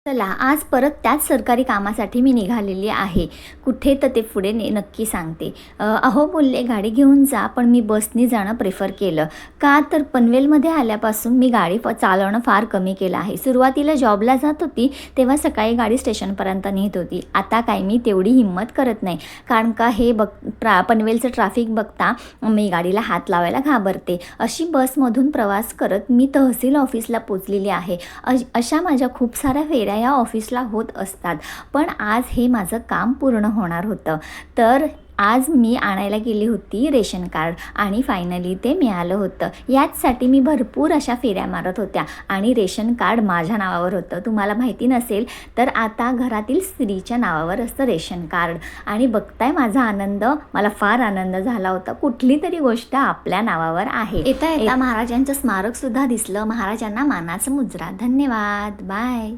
चला आज परत त्याच सरकारी कामासाठी मी निघालेली आहे. कुठे तर ते पुढे नक्की सांगते. अहो बोलले गाडी घेऊन जा, पण मी बसनी जाणं प्रेफर केलं. का तर पनवेलमध्ये आल्यापासून मी गाडी चालवणं फार कमी केलं आहे. सुरुवातीला जॉबला जात होती तेव्हा सकाळी गाडी स्टेशनपर्यंत नेत होती. आता काय मी तेवढी हिंमत करत नाही, कारण का हे पनवेलचं ट्रॅफिक बघता मी गाडीला हात लावायला घाबरते. अशी बसमधून प्रवास करत मी तहसील ऑफिसला पोचलेली आहे. अशा माझ्या खूप साऱ्या फेऱ्या या ऑफिसला होत असतात, पण आज हे माझं काम पूर्ण होणार होतं. तर आज मी आणायला गेली होती रेशन कार्ड आणि फायनली ते मिळालं होतं. याचसाठी मी भरपूर अशा फेऱ्या मारत होत्या आणि रेशन कार्ड माझ्या नावावर होतं. तुम्हाला माहिती नसेल तर आता घरातील स्त्रीच्या नावावर असतं रेशन कार्ड. आणि बघताय माझा आनंद, मला फार आनंद झाला होता. कुठली तरी गोष्ट आपल्या नावावर आहे. येता येता महाराजांचं स्मारकसुद्धा दिसलं. महाराजांना मानाचा मुजरा. धन्यवाद. बाय.